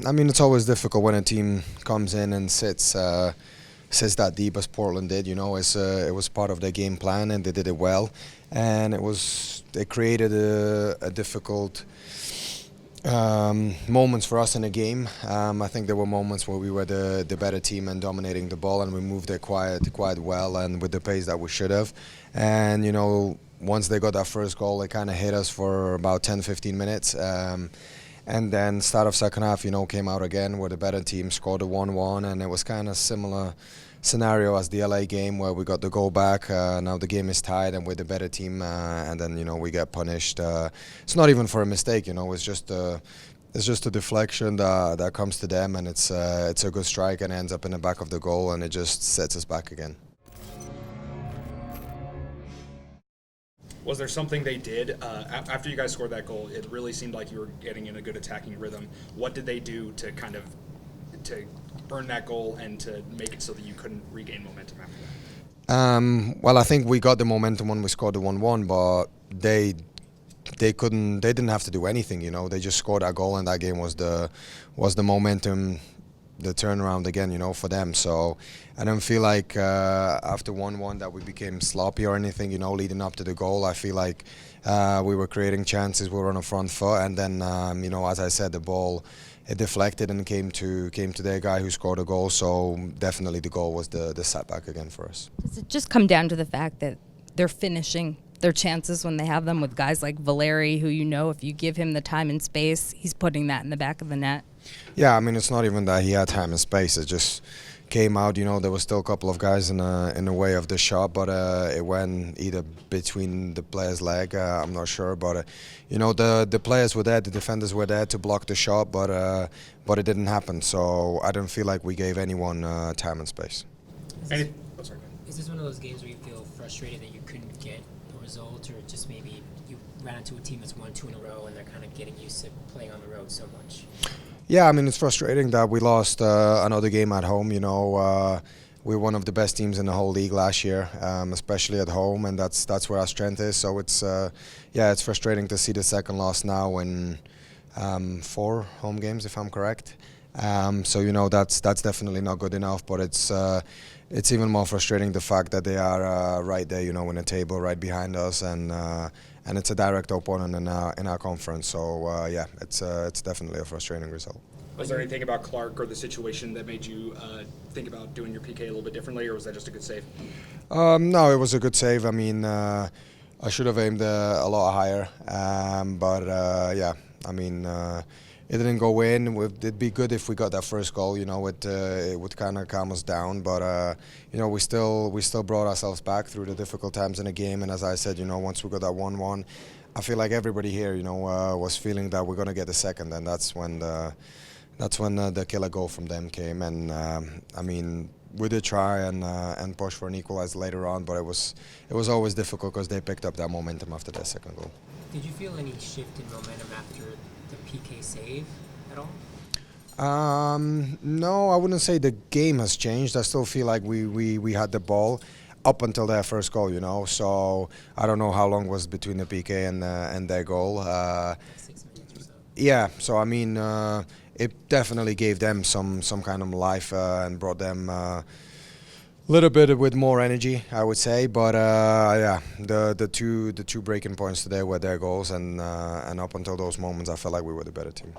I mean, it's always difficult when a team comes in and sits that deep as Portland did. It was part of their game plan, and they did it well. And they created a difficult moments for us in the game. I think there were moments where we were the better team and dominating the ball, and we moved it quite well and with the pace that we should have. And once they got that first goal, it kind of hit us for about 10-15 minutes. And then start of second half, came out again with a better team, scored a 1-1, and it was kind of similar scenario as the LA game where we got the goal back. Now the game is tied and we're the better team, and then we get punished. It's not even for a mistake, it's just a deflection that comes to them, and it's a good strike and ends up in the back of the goal, and it just sets us back again. Was there something they did after you guys scored that goal? It really seemed like you were getting in a good attacking rhythm. What did they do to to earn that goal and to make it so that you couldn't regain momentum after that? Well, I think we got the momentum when we scored the 1-1, but they couldn't. They didn't have to do anything. They just scored that goal, and that game was the momentum, the turnaround again, for them. So I don't feel like after 1-1 that we became sloppy or anything, leading up to the goal. I feel like we were creating chances, we were on the front foot, and then, as I said, the ball, it deflected and came to their guy who scored a goal. So definitely the goal was the setback again for us. Does it just come down to the fact that they're finishing their chances when they have them with guys like Valeri, who if you give him the time and space, he's putting that in the back of the net? Yeah, I mean, it's not even that he had time and space. It just came out, there was still a couple of guys in the way of the shot, but it went either between the player's leg, I'm not sure, but the players were there, the defenders were there to block the shot, but it didn't happen. So I don't feel like we gave anyone time and space. Is this one of those games where you feel frustrated that you couldn't get a result, or just maybe you ran into a team that's won 2 in a row and they're kind of getting used to playing on the road so much? Yeah, I mean, it's frustrating that we lost another game at home. We're one of the best teams in the whole league last year, especially at home, and that's where our strength is. So it's frustrating to see the second loss now in 4 home games, if I'm correct. So that's definitely not good enough. But it's even more frustrating the fact that they are right there, in the table, right behind us, and it's a direct opponent in our conference. So it's definitely a frustrating result. Was there anything about Clark or the situation that made you think about doing your PK a little bit differently, or was that just a good save? No, it was a good save. I mean, I should have aimed a lot higher, it didn't go in. It'd be good if we got that first goal. It would kind of calm us down. But we still brought ourselves back through the difficult times in the game. And as I said, once we got that 1-1, I feel like everybody here, was feeling that we're gonna get the second, and that's when the killer goal from them came. And we did try and push for an equalizer later on, but it was always difficult because they picked up that momentum after their second goal. Did you feel any shift in momentum after the PK save at all? No, I wouldn't say the game has changed. I still feel like we had the ball up until their first goal, So I don't know how long was between the PK and their goal. 6 minutes or so. Yeah, so I mean, it definitely gave them some kind of life and brought them a little bit with more energy, I would say. But the two breaking points today were their goals, and up until those moments, I felt like we were the better team.